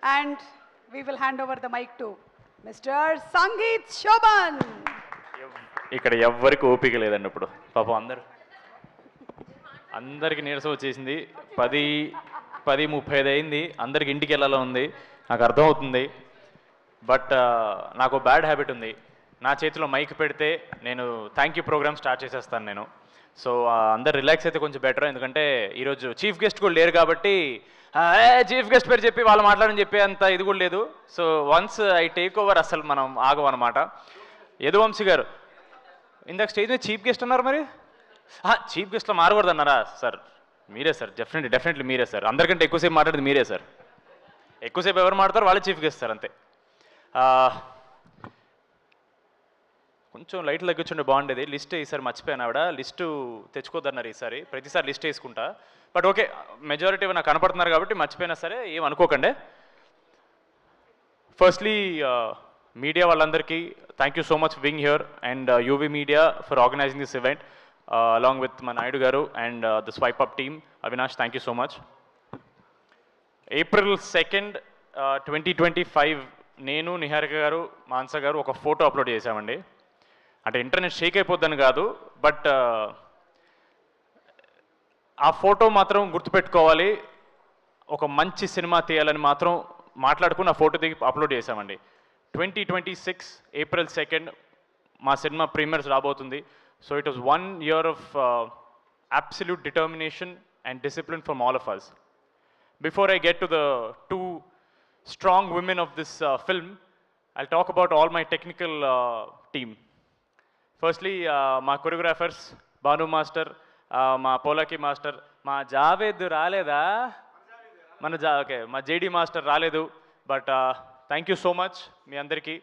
And we will hand over the mic to Mr. Sangeet Shoban. ఇక్కడ ఎవ్వరికి ఓపిక లేదండి ఇప్పుడు పాపం అందరికి నీరసం వచ్చేసింది 10:35 అయింది అందరికి ఇంటికి వెళ్ళాలో ఉంది నాకు అర్థమవుతుంది బట్ నాకు బ్యాడ్ హ్యాబిట్ ఉంది నా చేతిలో మైక్ పెడితే నేను థ్యాంక్ యూ ప్రోగ్రామ్ స్టార్ట్ చేసేస్తాను నేను సో అందరు రిలాక్స్ అయితే కొంచెం బెటర్ ఎందుకంటే ఈరోజు చీఫ్ గెస్ట్ కూడా లేరు కాబట్టి చీఫ్ గెస్ట్ పేరు చెప్పి వాళ్ళు మాట్లాడని చెప్పి అంత ఇది కూడా లేదు so once I take over అసలు మనం ఆగమన్నమాట యదువంశీ గారు ఇందాక స్టేజ్ మీద చీఫ్ గెస్ట్ అన్నారు మరి చీఫ్ గెస్ట్లో మారకూడదు అన్నారా సార్ మీరే సార్ డెఫినెట్లీ మీరే సార్ అందరికంటే ఎక్కువసేపు మాట్లాడేది మీరే సార్ ఎక్కువసేపు ఎవరు మాట్లాడతారు వాళ్ళే చీఫ్ గెస్ట్ సార్ అంతే కొంచెం లైట్లు తగ్గించుండే బాగుండేది లిస్ట్ ఈసారి మర్చిపోయాను ఆవిడ లిస్టు తెచ్చుకోద్దన్నారు ఈసారి ప్రతిసారి లిస్ట్ వేసుకుంటా బట్ ఓకే మెజారిటీ నాకు కనపడుతున్నారు కాబట్టి మర్చిపోయినా సరే ఏం అనుకోకండి ఫస్ట్లీ మీడియా వాళ్ళందరికీ thank you so much being here and UV media for organising this event along with మా Naidu garu and the swipe up team Avinash thank you so much April 2nd, 2025 నేను నిహారిక గారు మాన్స గారు ఒక ఫోటో అప్లోడ్ చేశామండి అంటే ఇంటర్నెట్ షేక్ అయిపోద్దని కాదు but ఆ ఫోటో మాత్రం గుర్తుపెట్టుకోవాలి ఒక మంచి సినిమా తీయాలని మాత్రం మాట్లాడుకుని ఆ ఫోటో దిగి అప్లోడ్ చేశామండి 2026 April 2nd మా సినిమా ప్రీమియర్స్ రాబోతుంది so it was 1 year of absolute determination and discipline from all of us. Before I get to the two strong women of this film, I'll talk about all my technical team. Firstly, my choreographers, Banu Master, my Polaki Master, my Javed Raleda, okay, my JD Master Raledu, but thank you so much, mi andariki.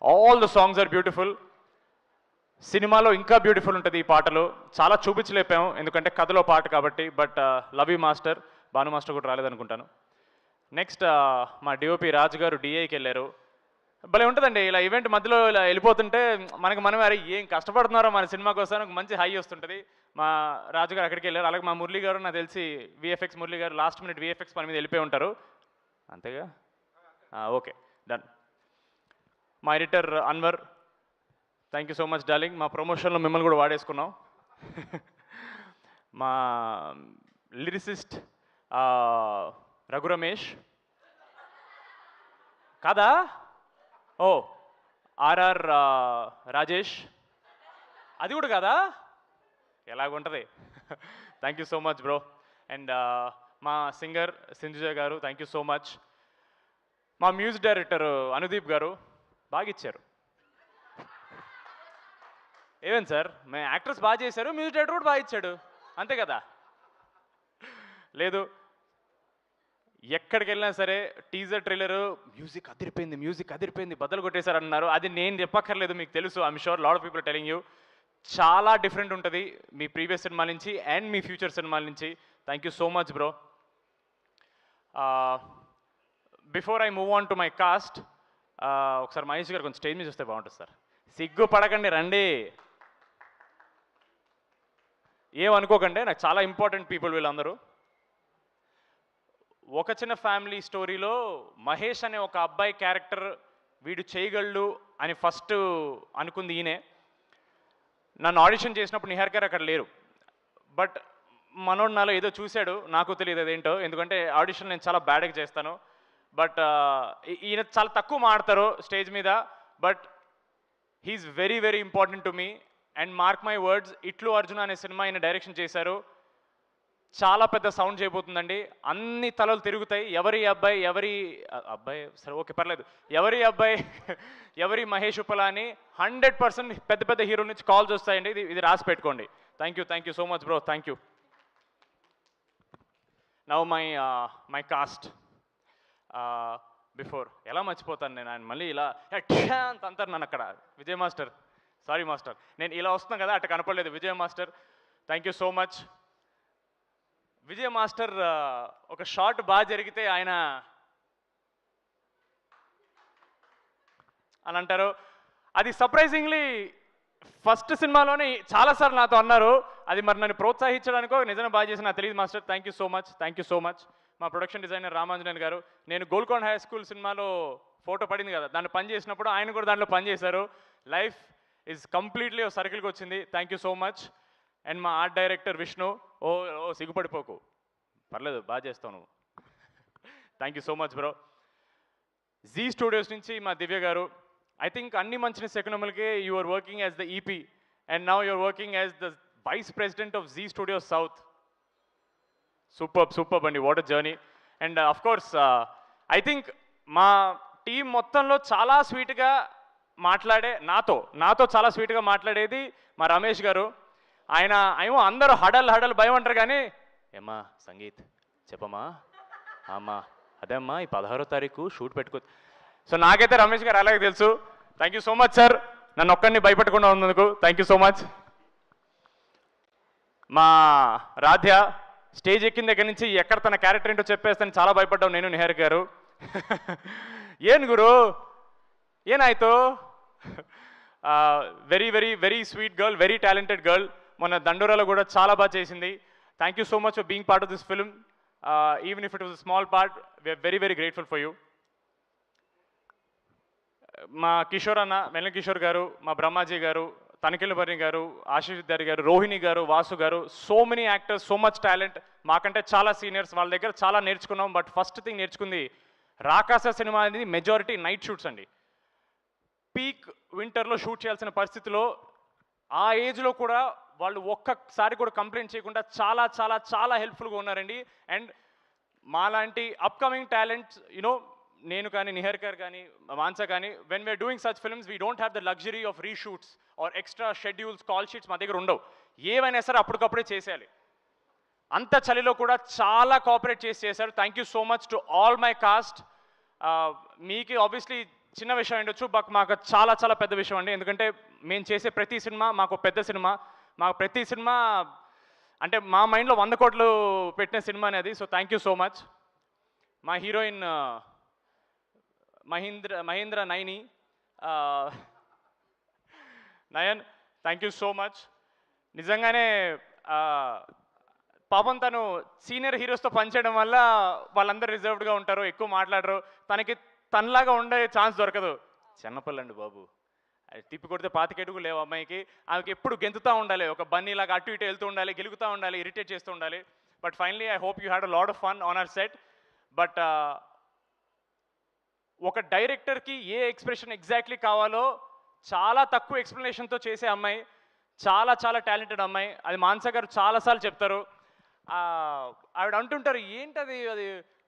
All the songs are beautiful. సినిమాలో ఇంకా beautiful ఉంటుంది ఈ పాటలు చాలా చూపించలేపాము ఎందుకంటే కథలో పాట కాబట్టి but love you master Bhanu master కూడా రాలేదనుకుంటాను నెక్స్ట్ మా డిఓపి రాజు గారు డిఐకి వెళ్ళారు భలే ఉంటుందండి ఇలా ఈవెంట్ మధ్యలో ఇలా వెళ్ళిపోతుంటే మనమే అరే ఏం కష్టపడుతున్నారో మన సినిమా కోసం మంచి హై వస్తుంటుంది మా రాజు గారు అక్కడికి వెళ్ళారు అలాగే మా మురళి గారు నాకు తెలిసి విఎఫ్ఎక్స్ మురళి గారు లాస్ట్ మినిట్ విఎఫ్ఎక్స్ పని మీద వెళ్ళిపోయి ఉంటారు అంతేగా ఓకే డన్ మా editor Anwar thank you so much darling మా ప్రమోషన్లో మిమ్మల్ని కూడా వాడేసుకున్నాం మా లిరిసిస్ట్ రఘు రమేష్ కాదా ఓ ఆర్ఆర్ రాజేష్ అది కూడా కాదా ఎలాగుంటుంది thank you so much bro and మా singer Sindhuja garu thank you so much మా మ్యూజిక్ డైరెక్టర్ అనుదీప్ గారు బాగా ఇచ్చారు ఏమేం సార్ మేము యాక్టర్స్ బాగా చేశారు మ్యూజిక్ డైరెక్టర్ కూడా బాగా ఇచ్చాడు అంతే కదా లేదు ఎక్కడికి వెళ్ళినా సరే టీజర్ ట్రైలర్ మ్యూజిక్ అదిరిపోయింది బద్దలు కొట్టేశారు అన్నారు అది నేను చెప్పక్కర్లేదు మీకు తెలుసు I'm sure lot of people telling you చాలా డిఫరెంట్ ఉంటుంది మీ ప్రీవియస్ సినిమా నుంచి అండ్ మీ ఫ్యూచర్ సినిమాల నుంచి thank you so much bro before I move on to my cast ఒకసారి మహేష్ గారు కొంచెం స్టేజ్ మీద చూస్తే బాగుంటుంది సార్ సిగ్గు పడకండి రండి ఏమనుకోకండి నాకు చాలా ఇంపార్టెంట్ పీపుల్ వీళ్ళందరూ ఒక చిన్న ఫ్యామిలీ స్టోరీలో మహేష్ అనే ఒక అబ్బాయి క్యారెక్టర్ వీడు చేయగలడు అని ఫస్ట్ అనుకుంది ఈయనే నన్ను ఆడిషన్ చేసినప్పుడు నిహార్ గారు అక్కడ లేరు బట్ మనోడు నాలో ఏదో చూశాడు నాకు తెలియదు అదేంటో ఎందుకంటే ఆడిషన్ నేను చాలా బ్యాడ్గా చేస్తాను బట్ ఈయన చాలా తక్కువ మాడతారు స్టేజ్ మీద but he's very very important to me and mark my words ఇట్లు అర్జున్ అనే సినిమా ఆయన డైరెక్షన్ చేశారు చాలా పెద్ద సౌండ్ చేయబోతుందండి అన్ని తలలు తిరుగుతాయి ఎవరి అబ్బాయి సరే ఓకే పర్లేదు ఎవరి మహేష్ ఉప్పలా అని 100% పెద్ద పెద్ద హీరో నుంచి కాల్స్ వస్తాయండి ఇది రాసి పెట్టుకోండి thank you so much bro thank you now my cast before ఎలా మర్చిపోతాను నేను ఆయన మళ్ళీ ఇలా అంత అంటారు నన్ను అక్కడ విజయ్ మాస్టర్ సారీ మాస్టర్ నేను ఇలా వస్తున్నాను కదా అట్ట కనపడలేదు Vijay master thank you so much Vijay master ఒక షాట్ బాగా జరిగితే ఆయన అని అంటారు అది సర్ప్రైజింగ్లీ ఫస్ట్ సినిమాలోనే చాలాసార్లు నాతో అన్నారు అది మరి నన్ను ప్రోత్సహించడానికో నిజంగా బాగా చేసి నాకు తెలియదు master thank you so much మా ప్రొడక్షన్ డిజైనర్ రామాంజనేయన్ గారు. నేను గోల్కొండ హై స్కూల్ సినిమాలో ఫోటో పడింది కదా, దాన్ని పని చేసినప్పుడు ఆయన కూడా దాంట్లో పని చేశారు. లైఫ్ ఈజ్ కంప్లీట్లీ సర్కిల్కి వచ్చింది. Thank you so much. And మా ఆర్ట్ డైరెక్టర్ విష్ణు, ఓ ఓ సిగ్గుపడిపోకు, పర్లేదు బాగా చేస్తావు నువ్వు. Thank you so much bro. Zee studios నుంచి మా దివ్య గారు. ఐ థింక్ అన్ని మంచిన సెకనములకే you are working as the EP and now you are working as the vice president of Zee studios south. Super అండి, what a journey. And of course I think మా team మొత్తంలో చాలా స్వీట్గా మాట్లాడే నాతో చాలా స్వీట్గా మాట్లాడేది మా రమేష్ గారు. ఆయన ఏమో అందరూ హడల్ భయం అంటారు కానీ, ఏమ్మా సంగీత్ చెప్పమ్మా, అమ్మా అదే అమ్మా ఈ 16వ తారీఖు షూట్ పెట్టుకో. సో నాకైతే రమేష్ గారు అలాగే తెలుసు. Thank you so much sir, నన్ను ఒక్కడిని భయపెట్టకుండా ఉన్నందుకు థ్యాంక్ యూ సో మచ్. మా రాధ్య స్టేజ్ ఎక్కిన దగ్గర నుంచి ఎక్కడ తన క్యారెక్టర్ ఏంటో చెప్పేస్తాను చాలా భయపడ్డాం నేను, నిహార్ గారు. ఏను గురు ఏనాಯ್ತು. Very very very sweet girl, very talented girl. మొన్న దండోరాలో కూడా చాలా బాగా చేసింది. Thank you so much for being part of this film. Even if it was a small part, we are very very grateful for you. మా కిషోర్ అన్న, వెన్న కిషోర్ గారు, మా బ్రహ్మాజీ గారు, తనిఖీలబర్ని గారు, ఆశీష్ విద్యారి గారు, రోహిణి గారు, వాసు గారు, so many actors, so much talent. మాకంటే చాలా సీనియర్స్, వాళ్ళ దగ్గర చాలా నేర్చుకున్నాం. బట్ ఫస్ట్ థింగ్ నేర్చుకుంది, రాకాస సినిమా అనేది మెజారిటీ నైట్ షూట్స్ అండి. పీక్ వింటర్లో షూట్ చేయాల్సిన పరిస్థితిలో ఆ ఏజ్లో కూడా వాళ్ళు ఒక్కసారి కూడా కంప్లైంట్ చేయకుండా చాలా చాలా చాలా హెల్ప్ఫుల్గా ఉన్నారండి. అండ్ మాలాంటి అప్కమింగ్ టాలెంట్స్ యునో, నేను కానీ నిహర్ గారు కానీ మాన్సా కానీ, when we are doing such films we don't have the luxury of reshoots or extra schedules, call sheets మా దగ్గర ఉండవు. ఏవైనా సరే అప్పటికప్పుడే చేసేయాలి. అంత చలిలో కూడా చాలా కోఆపరేట్ చేశారు. Thank you so much to all my cast. మీకు ఆబ్వియస్లీ చిన్న విషయం ఉండొచ్చు, బట్ మాకు చాలా చాలా పెద్ద విషయం అండి. ఎందుకంటే మేము చేసే ప్రతి సినిమా మాకు పెద్ద సినిమా. మాకు ప్రతి సినిమా అంటే మా మైండ్లో 100 కోట్లు పెట్టిన సినిమా అనేది. So thank you so much. మా heroine Mahendra Nayan, thank you so much. నిజంగానే పాపం తను సీనియర్ హీరోస్తో పనిచేయడం వల్ల వాళ్ళందరూ రిజర్వ్డ్గా ఉంటారు, ఎక్కువ మాట్లాడరు. తనలాగా ఉండే ఛాన్స్ దొరకదు. చిన్నపిల్లండి బాబు, తిప్పి కొడితే 25 అడుగులు లేవు అమ్మాయికి. ఆమెకి ఎప్పుడు గెంతుతూ ఉండాలి, ఒక బన్నీలాగా అటు ఇటు వెళ్తూ ఉండాలి, గెలుగుతూ ఉండాలి, ఇరిటేట్ చేస్తూ ఉండాలి. But finally I hope you had a lot of fun on hour set. But ఒక డైరెక్టర్కి ఏ ఎక్స్ప్రెషన్ ఎగ్జాక్ట్లీ కావాలో చాలా తక్కువ ఎక్స్ప్లెనేషన్తో చేసే అమ్మాయి, చాలా చాలా టాలెంటెడ్ అమ్మాయి. అది మాన్సా గారు చాలాసార్లు చెప్తారు. ఆవిడ అంటుంటారు, ఏంటది అది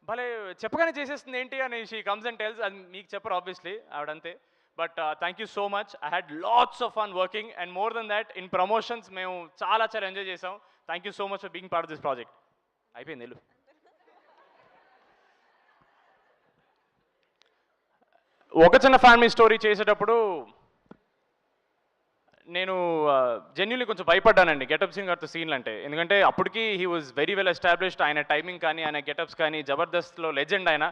భలే చెప్పగానే చేసేస్తుంది ఏంటి అని. She comes and tells. అది మీకు చెప్పరు ఆబ్వియస్లీ, ఆవిడంతే. But thank you so much. I had lots of fun working and more than that in promotions మేము చాలా చాలా ఎంజాయ్ చేసాం. Thank you so much for being part of this project. అయిపోయింది వెళ్ళు. ఒక చిన్న ఫ్యామిలీ స్టోరీ చేసేటప్పుడు నేను జెన్యున్లీ కొంచెం భయపడ్డానండి గెటప్ సింగ్ గారితో సీన్లు అంటే. ఎందుకంటే అప్పటికి he was very well established. ఆయన టైమింగ్ కానీ, ఆయన గెటప్స్ కానీ, జబర్దస్త్లో లెజెండ్ ఆయన.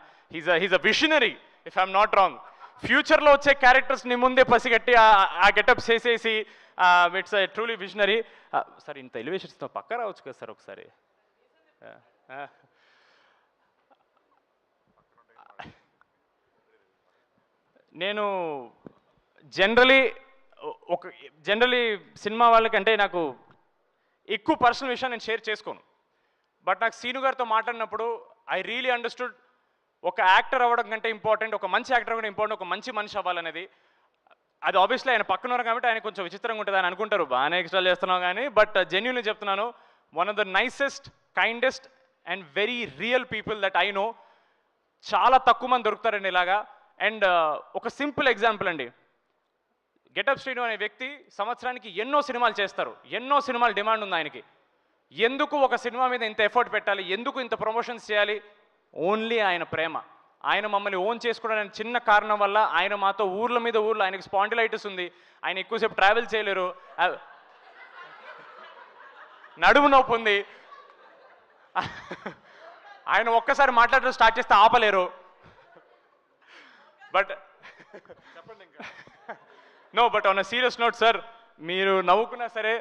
He's a visionary if I'm not wrong. ఫ్యూచర్లో వచ్చే క్యారెక్టర్స్ని ముందే పసిగట్టి ఆ గెటప్స్ చేసేసి ఇట్స్ ట్రూలీ విషనరీ. సార్ ఇంత ఎలివేషన్స్తో పక్క రావచ్చు కదా సార్ ఒకసారి. నేను జనరలీ సినిమా వాళ్ళకంటే నాకు ఎక్కువ పర్సనల్ విషయం నేను షేర్ చేసుకోను. బట్ నాకు సీను గారితో మాట్లాడినప్పుడు ఐ రియలీ అండర్స్టూడ్ ఒక యాక్టర్ అవ్వడం కంటే ఇంపార్టెంట్, ఒక మంచి యాక్టర్ అవ్వడం ఇంపార్టెంట్, ఒక మంచి మనిషి అవ్వాలనేది. అది ఆబ్వియస్లీ ఆయన పక్కన ఉన్నారు కాబట్టి ఆయన కొంచెం విచిత్రంగా ఉంటుంది అని అనుకుంటారు, బాగానే ఎక్స్ట్రా చేస్తున్నావు కానీ. బట్ జెన్యూన్లీ చెప్తున్నాను, one of the nicest, kindest and very real people that I know. చాలా తక్కువ మంది దొరుకుతారండి ఇలాగా. అండ్ ఒక సింపుల్ ఎగ్జాంపుల్ అండి, గెటప్ శ్రీను అనే వ్యక్తి సంవత్సరానికి ఎన్నో సినిమాలు చేస్తారు, ఎన్నో సినిమాలు డిమాండ్ ఉంది ఆయనకి. ఎందుకు ఒక సినిమా మీద ఇంత ఎఫర్ట్ పెట్టాలి, ఎందుకు ఇంత ప్రమోషన్స్ చేయాలి? ఓన్లీ ఆయన ప్రేమ. ఆయన మమ్మల్ని ఓన్ చేసుకోవడానికి చిన్న కారణం వల్ల ఆయన మాతో ఊర్ల మీద ఊర్లో, ఆయనకి స్పాండిలైటిస్ ఉంది, ఆయన ఎక్కువసేపు ట్రావెల్ చేయలేరు, నడుము నొప్పి ఉంది, ఆయన ఒక్కసారి మాట్లాడడం స్టార్ట్ చేస్తే ఆపలేరు. బట్ చెప్పండి ఇంకా. No, but on a serious note sir, మీరు నవ్వుకున్నా సరే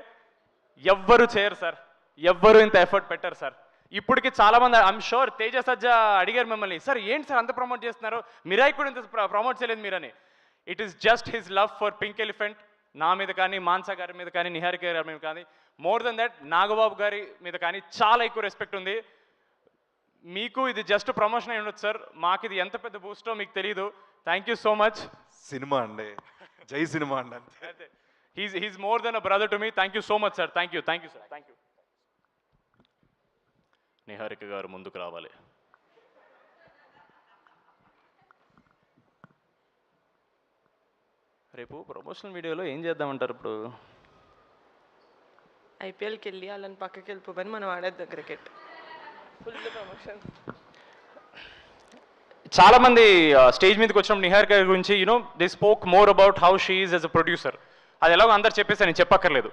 ఎవ్వరు చేయరు సార్, ఎవ్వరు ఇంత ఎఫర్ట్ పెట్టారు సార్. ఇప్పటికి చాలామంది ఐఎమ్ షూర్ తేజ సజ్జా అడిగారు మిమ్మల్ని, సార్ ఏంటి సార్ అంత ప్రమోట్ చేస్తున్నారు, మిరాయి కూడా ఇంత ప్రమోట్ చేయలేదు మీరని. It is just his love for pink elephant, నా మీద కానీ, మాన్సా గారి మీద కానీ, నిహారిక గారి మీద కానీ, మోర్ దెన్ దట్ నాగబాబు గారి మీద కానీ చాలా ఎక్కువ రెస్పెక్ట్ ఉంది. మీకు ఇది జస్ట్ ప్రమోషన్ అయి ఉండొచ్చు సార్, మాకు ఇది ఎంత పెద్ద బూస్టో మీకు తెలియదు. Thank you so much. Cinema అండి, జై సినిమా అండి అంతే. He's more than a brother to me. Thank you so much sir. Thank you sir. Thank you. Niharika గారు ముందుకు రావాలి. రేపు ప్రమోషనల్ వీడియోలో ఏం చేద్దామంటారు? ఇప్పుడు ఐపీఎల్కి వెళ్ళి వాళ్ళని పక్కకి వెళ్ళిపోమని మనం ఆడేద్దాం క్రికెట్. Full promotion. చాలా మంది స్టేజ్ మీదకి వచ్చినప్పుడు నిహారిక గారి గురించి they spoke more about how she is as a producer. అది ఎలాగో అందరు చెప్పేసి నేను చెప్పక్కర్లేదు.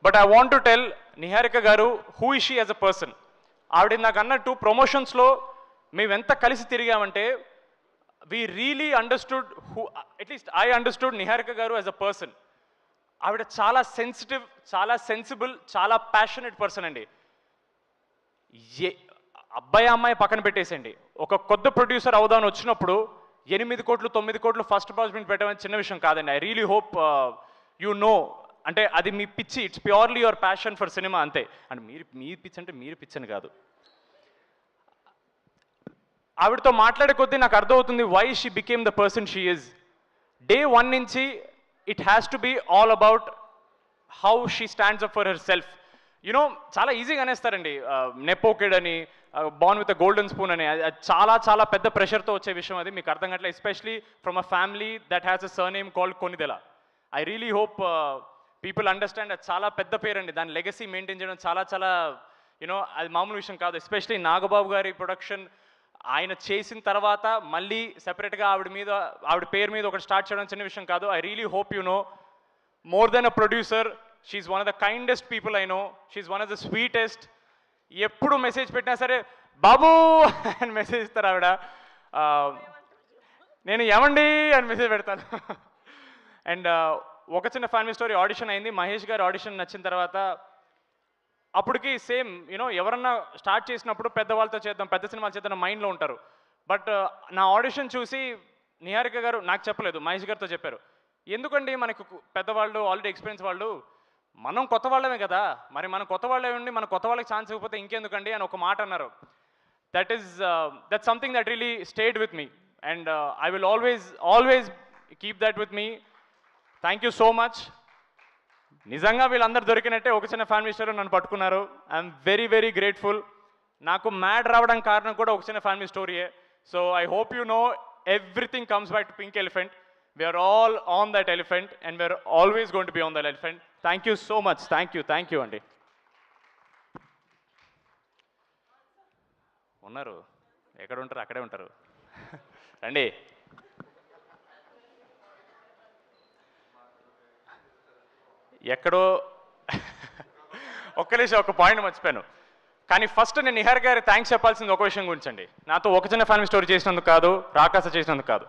But I want to tell Niharika garu who is she as a person. ఆవిడ నాకు అన్నట్టు ప్రమోషన్స్లో మేము ఎంత కలిసి తిరిగామంటే we really understood who, at least I understood Niharika garu as a person. ఆవిడ చాలా సెన్సిటివ్, చాలా సెన్సిబుల్, చాలా ప్యాషనెట్ పర్సన్ అండి. అబ్బాయి అమ్మాయి పక్కన పెట్టేసండి, ఒక కొత్త ప్రొడ్యూసర్ అవుదామని వచ్చినప్పుడు 8 కోట్లు 9 కోట్లు ఫస్ట్ ప్రాజెక్ట్ పెట్టడం చిన్న విషయం కాదండి. I really hope you no, అంటే అది మీ పిచ్చి, it's purely your passion for cinema అంతే. అంటే మీ పిచ్చి అంటే మీరు పిచ్చి అని కాదు. ఆవిడతో మాట్లాడే కొద్దీ నాకు అర్థమవుతుంది why she became the person she is. Day 1 నుంచి it has to be all about how she stands up for herself. చాలా ఈజీగా అనేస్తారండి నెపోకెడ్ అని, born with a golden spoon అని. చాలా చాలా పెద్ద ప్రెషర్తో వచ్చే విషయం అది, మీకు అర్థం కావట్లేదు. Especially from a family that has a surname called Konidela. I really hope people understand. అది చాలా పెద్ద పేరు అండి, దాని లెగసీ మెయింటైన్ చేయడం చాలా చాలా అది మామూలు విషయం కాదు. ఎస్పెషలీ నాగబాబు గారి ప్రొడక్షన్ ఆయన చేసిన తర్వాత మళ్ళీ సెపరేట్గా ఆవిడ పేరు మీద ఒకటి స్టార్ట్ చేయడం చిన్న విషయం కాదు. I really hope you know more than a producer, she's one of the kindest people I know. She's one of the sweetest. ఎప్పుడు మెసేజ్ పెట్టినా సరే బాబు అని మెసేజ్ ఇస్తారు ఆవిడ. నేను ఏమండి అని మెసేజ్ పెడతాను. అండ్ ఒక చిన్న ఫ్యామిలీ స్టోరీ, ఆడిషన్ అయింది. మహేష్ గారి ఆడిషన్ నచ్చిన తర్వాత అప్పటికి సేమ్ ఎవరన్నా స్టార్ట్ చేసినప్పుడు పెద్దవాళ్ళతో చేద్దాం, పెద్ద సినిమాలు చేద్దాం మైండ్లో ఉంటారు. బట్ నా ఆడిషన్ చూసి నిహారిక గారు నాకు చెప్పలేదు, మహేష్ గారితో చెప్పారు. ఎందుకండి మనకు పెద్దవాళ్ళు ఆల్రెడీ ఎక్స్పీరియన్స్ వాళ్ళు, మనం కొత్త వాళ్ళమే కదా, మరి మనం కొత్త వాళ్ళే ఉండి మన కొత్త వాళ్ళకి ఛాన్స్ ఇవ్వకపోతే ఇంకెందుకండి అని ఒక మాట అన్నారు. That something that really stayed with me and I will always keep that with me. Thank you so much. నిజంగా వీళ్ళందరూ దొరికినట్టే ఒక చిన్న ఫ్యామిలీ స్టోరీ నన్ను పట్టుకున్నారు. I'm very very grateful. నాకు మ్యాడ్ రావడానికి కారణం కూడా ఒక చిన్న ఫ్యామిలీ స్టోరీయే. So I hope you know everything comes back to Pink Elephant. We are all on that elephant and we are always going to be on that elephant. Thank you so much. Thank you అండి. ఉన్నారు, ఎక్కడ ఉంటారు అక్కడే ఉంటారు. రండి. ఎక్కడో ఒక్క నిమిషం, ఒక పాయింట్ మర్చిపోయాను. కానీ ఫస్ట్ నేను నిహారిక గారి థ్యాంక్స్ చెప్పాల్సింది ఒక విషయం గురించి అండి. నాతో ఒక చిన్న ఫ్యామిలీ స్టోరీ చేసినందుకు కాదు, రాకాస చేసినందుకు కాదు.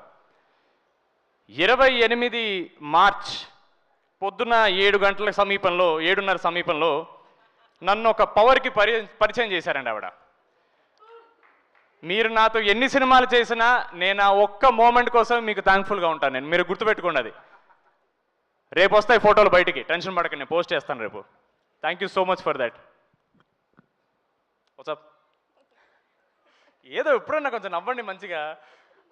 28 మార్చ్ పొద్దున్న 7:30 సమీపంలో నన్ను ఒక పవర్కి పరిచయం చేశారండి ఆవిడ. మీరు నాతో ఎన్ని సినిమాలు చేసినా నేను ఆ ఒక్క మూమెంట్ కోసం మీకు థ్యాంక్ఫుల్గా ఉంటాను. నేను, మీరు గుర్తుపెట్టుకోండి అది. రేపు వస్తాయి ఫోటోలు బయటికి, టెన్షన్ పడకండి, నేను పోస్ట్ చేస్తాను రేపు. Thank you so much for that. WhatsApp ఏదో ఎప్పుడన్నా కొంచెం నవ్వండి మంచిగా.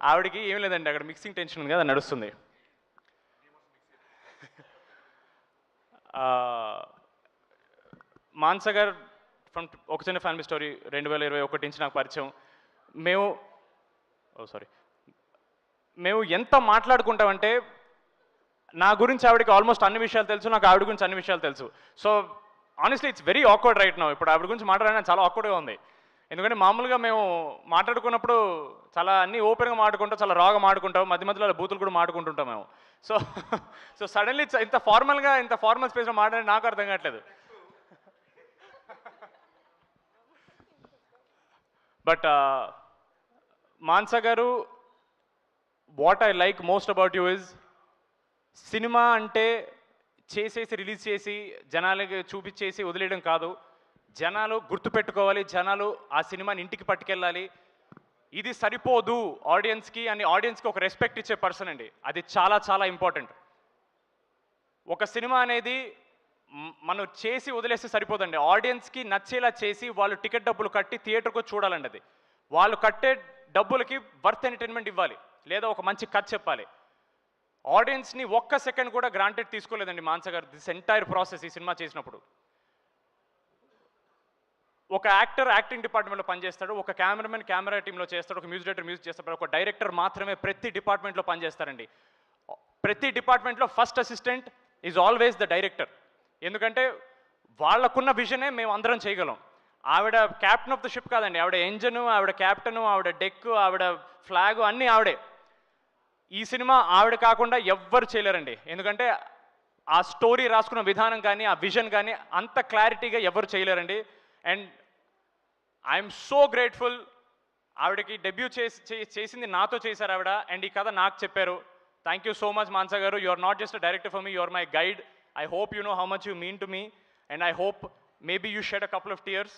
ఆవిడకి ఏం లేదండి, అక్కడ మిక్సింగ్ టెన్షన్ ఉంది కదా, నడుస్తుంది. మాన్సా గారు ఫ్రమ్ ఒక చిన్న ఫ్యామిలీ స్టోరీ 2021 నుంచి నాకు పరిచయం. మేము ఎంత మాట్లాడుకుంటామంటే నా గురించి ఆవిడకి ఆల్మోస్ట్ అన్ని విషయాలు తెలుసు, నాకు ఆవిడ గురించి అన్ని విషయాలు తెలుసు. So honestly it's very awkward right now. ఇప్పుడు ఆవిడ గురించి మాట్లాడడానికి చాలా ఆక్వర్డ్గా ఉంది. ఎందుకంటే మామూలుగా మేము మాట్లాడుకున్నప్పుడు చాలా అన్నీ ఓపెన్గా మాట్లాడుకుంటాం, చాలా రాగా మాట్లాడుకుంటాం, మధ్య మధ్యలో బూతులు కూడా మాట్లాడుకుంటుంటాం మేము. సో సడన్లీ ఇంత ఫార్మల్ స్పేస్లో మాట్లాడి నాకు అర్థం కావట్లేదు. బట్ మాన్సా గారు, what I like most about you is, cinema అంటే చేసేసి రిలీజ్ చేసి జనాలకి చూపించేసి వదిలేయడం కాదు. జనాలు గుర్తుపెట్టుకోవాలి, జనాలు ఆ సినిమాని ఇంటికి పట్టుకెళ్ళాలి. ఇది సరిపోదు ఆడియన్స్కి అని, ఆడియన్స్కి ఒక రెస్పెక్ట్ ఇచ్చే పర్సన్ అండి. అది చాలా చాలా ఇంపార్టెంట్. ఒక సినిమా అనేది మనం చేసి వదిలేస్తే సరిపోదండి. ఆడియన్స్కి నచ్చేలా చేసి వాళ్ళు టికెట్ డబ్బులు కట్టి థియేటర్కు వచ్చి చూడాలండి. అది వాళ్ళు కట్టే డబ్బులకి వర్త్ ఎంటర్టైన్మెంట్ ఇవ్వాలి, లేదా ఒక మంచి కథ చెప్పాలి. ఆడియన్స్ని ఒక్క సెకండ్ కూడా గ్రాంటెడ్ తీసుకోలేదండి మాన్స గారు దిస్ ఎంటైర్ ప్రాసెస్. ఈ సినిమా చేసినప్పుడు ఒక యాక్టర్ యాక్టింగ్ డిపార్ట్మెంట్లో పనిచేస్తాడు, ఒక కెమెరామెన్ కెమెరా టీంలో చేస్తాడు, ఒక మ్యూజిక్ డైరెక్టర్ మ్యూజిక్ చేస్తాడు, ఒక డైరెక్టర్ మాత్రమే ప్రతి డిపార్ట్మెంట్లో పనిచేస్తారండి. ప్రతి డిపార్ట్మెంట్లో first assistant is always the director. ఎందుకంటే వాళ్ళకున్న విజనే మేము అందరం చేయగలం. ఆవిడ క్యాప్టెన్ ఆఫ్ ద షిప్ కాదండి, ఆవిడ ఎంజను, ఆవిడ క్యాప్టెను, ఆవిడ డెక్, ఆవిడ ఫ్లాగు అన్నీ ఆవిడే. ఈ సినిమా ఆవిడ కాకుండా ఎవ్వరు చేయలేరండి. ఎందుకంటే ఆ స్టోరీ రాసుకున్న విధానం కానీ, ఆ విజన్ కానీ అంత క్లారిటీగా ఎవరు చేయలేరండి. And I'm so grateful. ఆవిడకి డెబ్యూ చేసింది నాతో చేశారు ఆవిడ, అండ్ ఈ కథ నాకు చెప్పారు. Thank you so much Mansa garu. You are not just a director for me, you are my guide. I hope you know how much you mean to me, and I hope maybe you shed a couple of tears.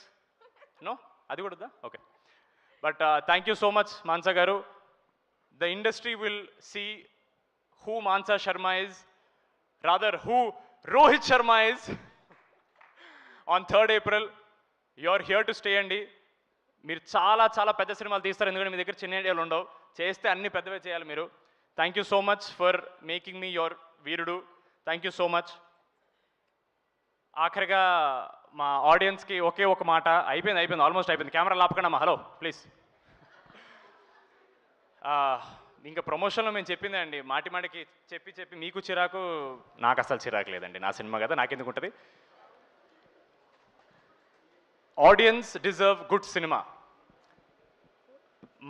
No, అది కూడా okay. But thank you so much Mansa garu. The industry will see who Mansa Sharma is, rather who Rohit Sharma is on 3rd April. You are here to stay అండి. మీరు చాలా చాలా పెద్ద సినిమాలు తీస్తారు, ఎందుకంటే మీ దగ్గర చిన్న ఐడియాలు ఉండవు. చేస్తే అన్ని పెద్దవే చేయాలి మీరు. Thank you so much for making me your Veerudu. Thank you so much. ఆఖరిగా మా ఆడియన్స్కి ఒకే ఒక మాట. అయిపోయింది ఆల్మోస్ట్ అయిపోయింది. కెమెరా లాపకండి అమ్మా. Hello please. ఇంకా ప్రమోషన్లో మేము చెప్పిందే అండి, మాటికి చెప్పి మీకు చిరాకు, నాకు అసలు చిరాకు లేదండి. నా సినిమా కదా, నాకెందుకు ఉంటుంది. Audience deserve good cinema.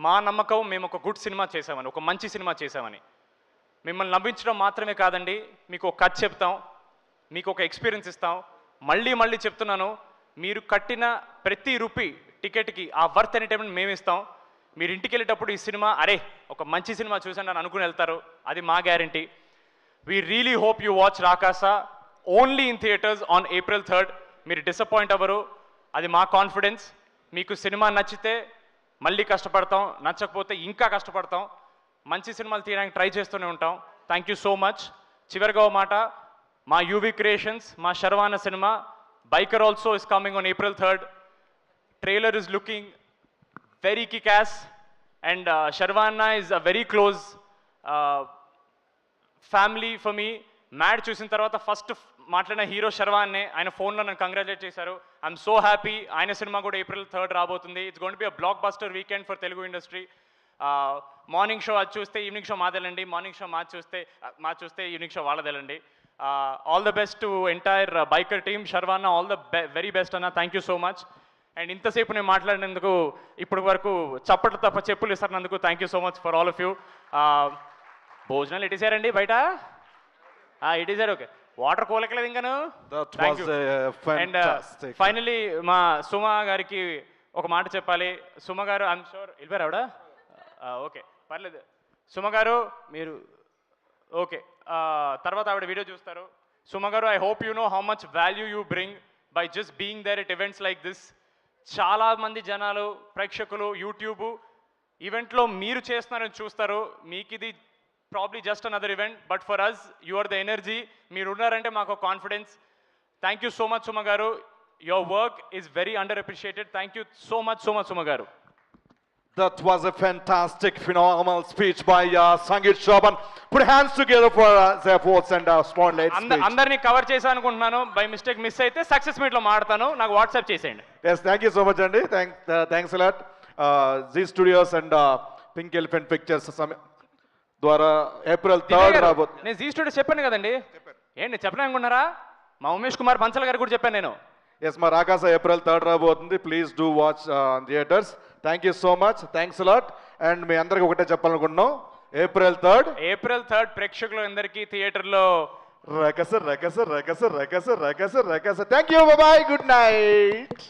మా నమ్మకం మేము ఒక గుడ్ సినిమా చేసామని, ఒక మంచి సినిమా చేసామని. మిమ్మల్ని నవ్వించడం మాత్రమే కాదండి, మీకు ఒక కథ చెప్తాం, మీకు ఒక ఎక్స్పీరియన్స్ ఇస్తాం. మళ్ళీ చెప్తున్నాను, మీరు కట్టిన ప్రతి రూపీ టికెట్కి ఆ వర్త్ ఎంటర్టైన్మెంట్ మేము ఇస్తాం. మీరు ఇంటికి వెళ్ళేటప్పుడు ఈ సినిమా అరే ఒక మంచి సినిమా చూసాను అని అనుకుని వెళ్తారు, అది మా guarantee. We really hope you watch Rakasa only in theatres on April 3rd. మీరు డిసప్పాయింట్ అవ్వరు, అది మా కాన్ఫిడెన్స్. మీకు సినిమా నచ్చితే మళ్ళీ కష్టపడతాం, నచ్చకపోతే ఇంకా కష్టపడతాం. మంచి సినిమాలు తీయడానికి ట్రై చేస్తూనే ఉంటాం. Thank you so much. చివరిగా ఓ మాట, మా యూవీ క్రియేషన్స్, మా శర్వాన సినిమా Biker also is coming on April 3rd. Trailer is looking very kick-ass, and Sharvana is a very close family for me. Mad చూసిన తర్వాత ఫస్ట్ మాట్లాడిన హీరో శర్వాన్నే. ఆయన ఫోన్లో నన్ను కంగ్రాచులేట్ చేశారు. I'm so happy. ఆయన సినిమా కూడా April 3rd రాబోతుంది. It's going to be a blockbuster weekend for Telugu industry. Morning show అది చూస్తే ఈవినింగ్ షో మాదేలండి, మార్నింగ్ షో మా చూస్తే ఈవినింగ్ షో వాళ్ళదేలండి. All the best to entire Biker team. శర్వానా ఆల్ ద వెరీ బెస్ట్ అన్న. Thank you so much. And ఇంతసేపు నేను మాట్లాడినందుకు, ఇప్పటి వరకు చప్పట్లు తప్ప చెప్పులు ఇస్తున్నందుకు thank you so much for all of you. భోజనాలు ఇటేసారండి బయట? ఇటేసారు. ఓకే, వాటర్ కోలకలేదు ఇంకాను. అండ్ ఫైనలీ మా సుమ గారికి ఒక మాట చెప్పాలి. సుమ గారు, ఐఎమ్ షూర్ వెళ్ళిపోయారు ఆవిడ. ఓకే పర్లేదు. సుమ గారు మీరు ఓకే, తర్వాత ఆవిడ వీడియో చూస్తారు. Suma garu, I hope you know how much value you bring by just being there at events like this. చాలామంది జనాలు, ప్రేక్షకులు యూట్యూబ్ ఈవెంట్లో మీరు చేస్తున్నారని చూస్తారు. మీకు ఇది probably just another event, but for us you are the energy. మీరు ఉన్నారంటే మాకు confidence. Thank you so much Suma garu. Your work is very underappreciated. Thank you so much Suma garu. That was a fantastic, phenomenal speech by Sangeet Shravan. Put hands together for their efforts and spotlight speech. అందరినీ cover చేశాను అనుకుంటున్నాను. By mistake miss అయితే success మీట్లో మాడతాను, నాకు WhatsApp చేసేయండి. Yes, thank you so much అండి. Thanks a lot. Zee Studios and Pink Elephant Pictures ద్వారా April 3rd రాబోతుంది. నేను జీ స్టూడియోస్ చెప్పాను కదండి. ఏంటి చెప్పలే అనుకున్నారా? మా ఉమేష్ కుమార్ బన్సల్ గారు కూడా చెప్పాను నేను. Yes, మా రాకాస April 3rd రాబోతుంది. Please do watch theatres. Thank you so much. Thanks a lot. And మీ అందరికి ఒకటే చెప్పాలనుకుంటున్నాం, April 3rd ప్రేక్షకులు అందరికీ థియేటర్లో Rakasa. Thank you, bye, good night.